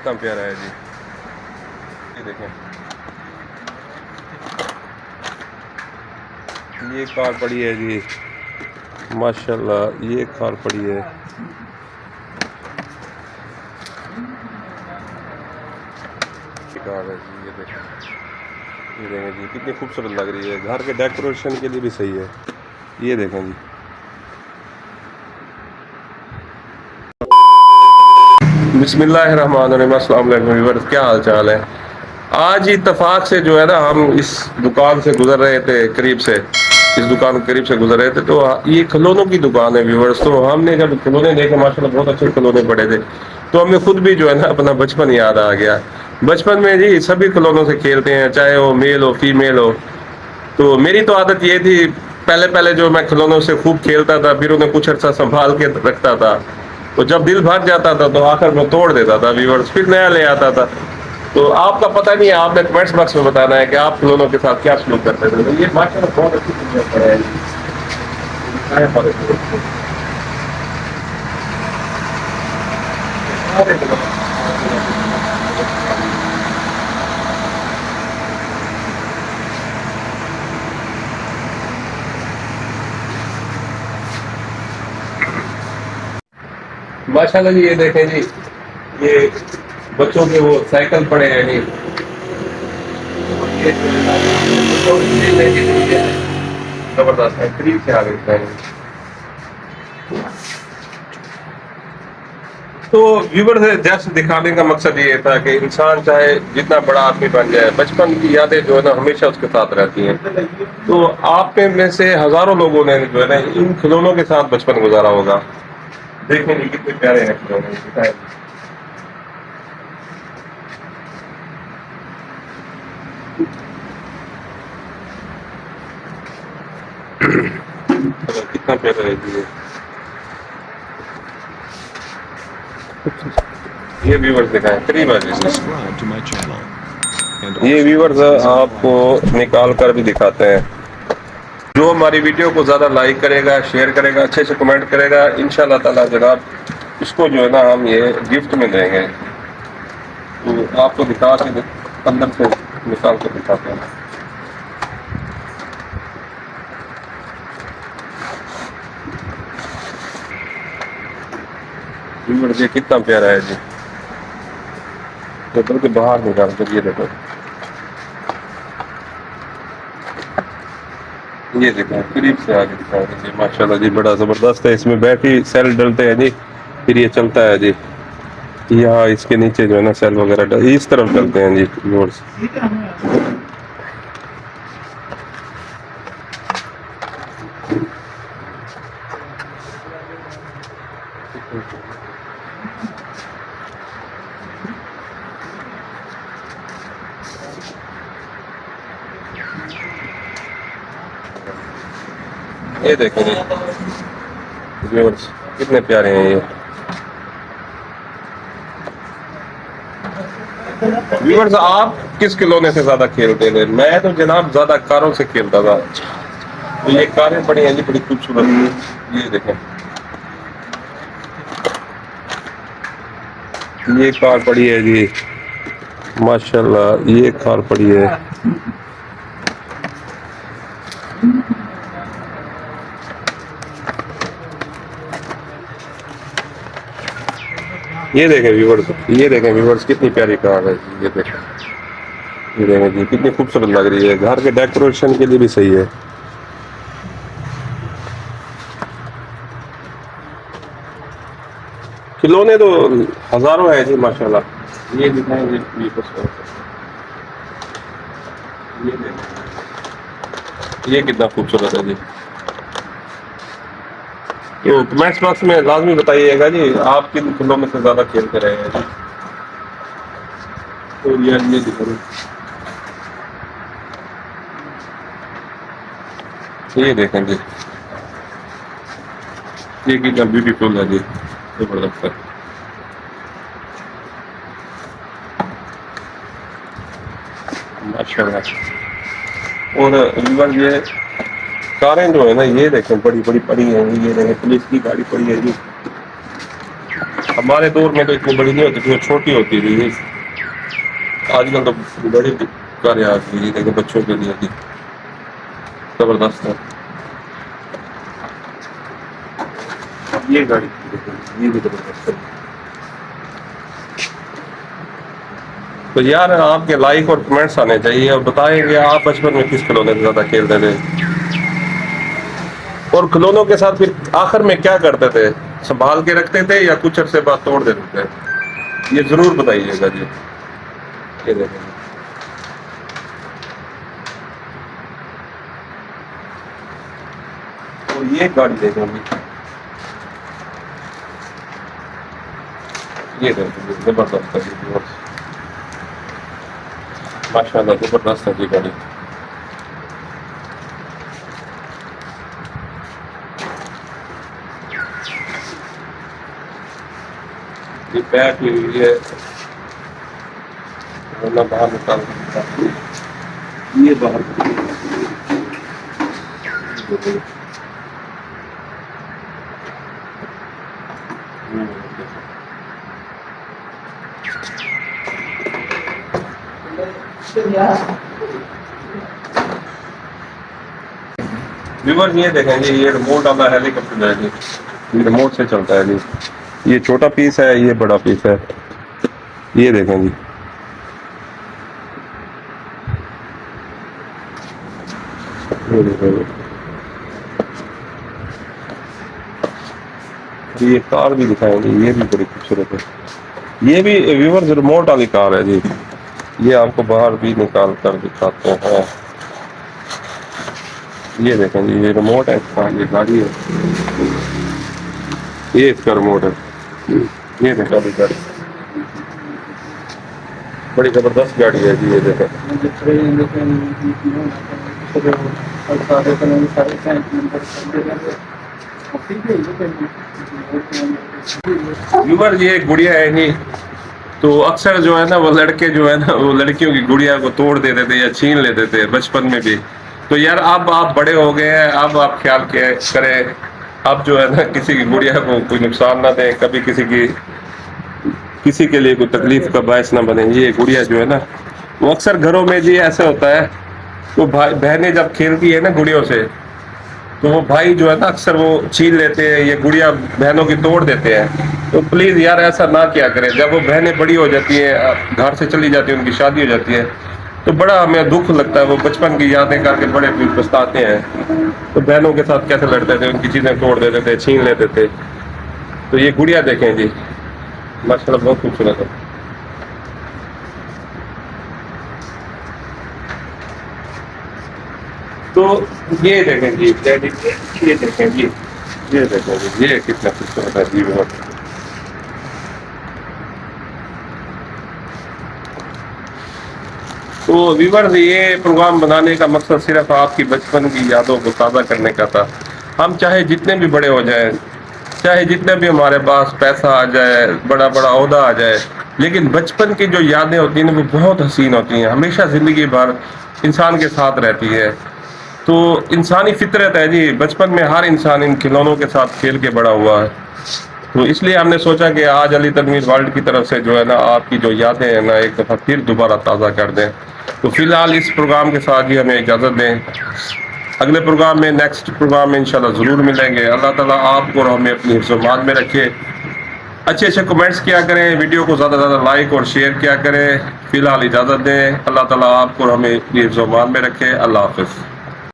کتنا پیارا ہے جی، یہ دیکھیں یہ کار پڑی ہے جی، ماشاءاللہ یہ کار پڑی ہے، کار ہے جی، یہ دیکھیں جی کتنی خوبصورت لگ رہی ہے، گھر کے ڈیکوریشن کے لیے بھی صحیح ہے، یہ دیکھیں جی۔ بسم اللہ الرحمن الرحیم، السلام علیکم ویورز، کیا حال چال ہے؟ آج اتفاق سے جو ہے نا ہم اس دکان سے گزر رہے تھے، قریب سے اس دکان قریب سے گزر رہے تھے تو یہ کھلونوں کی دکان ہے ویورز، تو ہم نے جب کھلونے دیکھے ماشاءاللہ بہت اچھے کھلونے پڑے تھے، تو ہمیں خود بھی جو ہے نا اپنا بچپن یاد آ گیا۔ بچپن میں جی سبھی کھلونوں سے کھیلتے ہیں، چاہے وہ میل ہو فیمیل ہو، تو میری تو عادت یہ تھی پہلے جو میں کھلونوں سے خوب کھیلتا تھا، پھر انہیں کچھ عرصہ سنبھال کے رکھتا تھا، تو جب دل بھر جاتا تھا تو آخر میں توڑ دیتا تھا ویورز، پھر نیا لے آتا تھا۔ تو آپ کا پتہ نہیں ہے، آپ نے کمنٹس باکس میں بتانا ہے کہ آپ کھلونوں کے ساتھ کیا سلوک کرتے تھے۔ یہ ماشاءاللہ بہت اچھی چیز ہے۔ ماشاءاللہ جی، یہ دیکھیں جی، یہ بچوں کے وہ سائیکل پڑے ہیں جی، زبردست ہے، قریب سے آگے دکھائیں گے۔ تو ویور سے جسٹ دکھانے کا مقصد یہ تھا کہ انسان چاہے جتنا بڑا آدمی بن جائے، بچپن کی یادیں جو ہے نا ہمیشہ اس کے ساتھ رہتی ہیں۔ تو آپ میں سے ہزاروں لوگوں نے جو ہے نا ان کھلونوں کے ساتھ بچپن گزارا ہوگا۔ دیکھیں گے کتنے پیارے ہیں کھلونے، دکھائیں گے۔ کتنا پیارا ہے جی، یہ ویورز دکھائیں، قریب آ جائیں۔ یہ ویورز آپ کو نکال کر بھی دکھاتے ہیں۔ جو ہماری ویڈیو کو زیادہ لائک کرے گا، شیئر کرے گا، اچھے سے کمنٹ کرے گا، انشاءاللہ تعالی جناب اس کو جو ہے نا ہم یہ گفٹ میں دیں گے۔ تو آپ کو دکھا کے اندر سے نکال کے دکھاتے ہیں۔ ویورز یہ کتنا پیارا ہے جی، تو کے باہر نکال کر یہ دیکھو، یہ دیکھیں قریب سے آگے دکھا جی، ماشاءاللہ جی بڑا زبردست ہے۔ اس میں بیٹری سیل ڈلتے ہیں جی، پھر یہ چلتا ہے جی، یہاں اس کے نیچے جو ہے نا سیل وغیرہ اس طرف ڈلتے ہیں جی ویورز۔ یہ دیکھیں جی ویورز کتنے پیارے ہیں یہ ویورز۔ آپ کس کھلونے سے زیادہ کھیلتے تھے؟ میں تو جناب زیادہ کاروں سے کھیلتا تھا۔ تو یہ کاریں بڑی ہیں جی، بڑی خوبصورت، یہ دیکھیں یہ کار پڑی ہے جی، ماشاءاللہ یہ کار پڑی ہے۔ یہ دیکھیں ویورز کتنی پیاری کار ہے جی، یہ دیکھیں جی کتنی خوبصورت لگ رہی ہے، گھر کے ڈیکوریشن کے لیے بھی صحیح ہے۔ کھلونے تو ہزاروں ہیں جی ماشاءاللہ، یہ دکھائیں گے یہ دیکھیں، یہ کتنا خوبصورت ہے جی۔ تو کمنٹس باکس میں لازمی بتائیے گا جی آپ کن کھلونوں سے زیادہ کھیلتے رہے ہیں جی۔ تو یہ دکھائیں، یہ دیکھیں جی یہ کتنا بیوٹیفل ہے جی، زبردست ہے۔ ماشاءاللہ۔ اور ویورز یہ کاریں جو ہے نا یہ دیکھیں بڑی بڑی پڑی ہیں، یہ دیکھیں پولیس کی گاڑی پڑی ہے جی۔ اب ہمارے دور میں تو اتنی بڑی نہیں ہوتی تھی، وہ چھوٹی ہوتی تھی. آج کل تو بڑی کاریں آ گئی لیکن بچوں کے لیے بھی زبردست ہے. یہ گاڑی یہ بھی زبردست ہے. تو یار آپ کے لائک اور کمنٹس آنے چاہیے اور بتائیں گے آپ بچپن میں کس کھلونے سے زیادہ کھیلتے تھے اور کھلونوں کے ساتھ پھر آخر میں کیا کرتے تھے؟ سنبھال کے رکھتے تھے یا کچھ عرصے بعد توڑ دیتے تھے؟ یہ ضرور بتائیے گا جی. یہ دیکھیں اور یہ گاڑی دیکھیں گی، یہ دیکھیں گے زبردست ہے جی، ماشاء اللہ زبردست ہے جی گاڑی. یہ پیک ہوئی ہے ورنہ باہر نکال دیں. یہ باہر ویور یہ دیکھیں جی، یہ ریموٹ والا ہیلی کاپٹر ہے جی، یہ ریموٹ سے چلتا ہے جی. یہ چھوٹا پیس ہے، یہ بڑا پیس ہے. یہ دیکھیں جی، یہ دیکھیں جی. یہ کار بھی دکھائیں گے، یہ بھی بڑی خوبصورت ہے. یہ بھی ویورز ریموٹ والی کار ہے جی. یہ آپ کو باہر بھی نکال کر دکھاتے ہیں. یہ دیکھیں جی، یہ ریموٹ ہے، یہ گاڑی ہے، یہ اس کا ریموٹ ہے. یہ دیکھا بھی گاڑی بڑی زبردست گاڑی ہے جی. یہ دیکھیں ویور یہ گڑیا ہے نہیں تو اکثر جو ہے نا وہ لڑکے جو ہے نا وہ لڑکیوں کی گڑیا کو توڑ دیتے تھے یا چھین لیتے تھے بچپن میں بھی. تو یار اب آپ بڑے ہو گئے ہیں، اب آپ خیال کریں، اب جو ہے نا کسی کی گڑیا کو کوئی نقصان نہ دیں، کبھی کسی کے لیے کوئی تکلیف کا باعث نہ بنے. یہ گڑیا جو ہے نا وہ اکثر گھروں میں جی ایسے ہوتا ہے، وہ بہنیں جب کھیلتی ہے نا گڑیوں سے تو وہ بھائی جو ہے نا اکثر وہ چھین لیتے ہیں، یہ گڑیا بہنوں کی توڑ دیتے ہیں. تو پلیز یار ایسا نہ کیا کریں. جب وہ بہنیں بڑی ہو جاتی ہیں، گھر سے چلی جاتی ہیں، ان کی شادی ہو جاتی ہے تو بڑا ہمیں دکھ لگتا ہے. وہ بچپن کی یادیں کر کے بڑے پچھتاتے ہیں. تو بہنوں کے ساتھ کیسے لڑتے تھے، ان کی چیزیں توڑ دیتے تھے، چھین لیتے تھے. تو یہ گڑیا دیکھیں جی، ماشاء اللہ بہت خوبصورت ہے. تو یہ دیکھیں جی ڈیڈی، یہ دیکھیں جی، یہ دیکھیں جی، یہ کتنا خوبصورت ہے جی. تو ویورز یہ پروگرام بنانے کا مقصد صرف آپ کی بچپن کی یادوں کو تازہ کرنے کا تھا. ہم چاہے جتنے بھی بڑے ہو جائیں، چاہے جتنے بھی ہمارے پاس پیسہ آ جائے، بڑا بڑا عہدہ آ جائے، لیکن بچپن کی جو یادیں ہوتی ہیں وہ بہت حسین ہوتی ہیں، ہمیشہ زندگی بھر انسان کے ساتھ رہتی ہے. تو انسانی فطرت ہے جی، بچپن میں ہر انسان ان کھلونوں کے ساتھ کھیل کے بڑا ہوا ہے. تو اس لیے ہم نے سوچا کہ آج علی تنویر ورلڈ کی طرف سے جو ہے نا آپ کی جو یادیں ہیں نا ایک دفعہ پھر دوبارہ تازہ کر دیں. تو فی الحال اس پروگرام کے ساتھ ہی ہمیں اجازت دیں. اگلے پروگرام میں، نیکسٹ پروگرام میں انشاءاللہ ضرور ملیں گے. اللہ تعالیٰ آپ کو اور ہمیں اپنی حفظ و امان میں رکھے. اچھے کمنٹس کیا کریں، ویڈیو کو زیادہ سے زیادہ لائک اور شیئر کیا کریں. فی الحال اجازت دیں. اللہ تعالیٰ آپ کو اور ہمیں اپنی حفظ و امان میں رکھے. اللہ حافظ.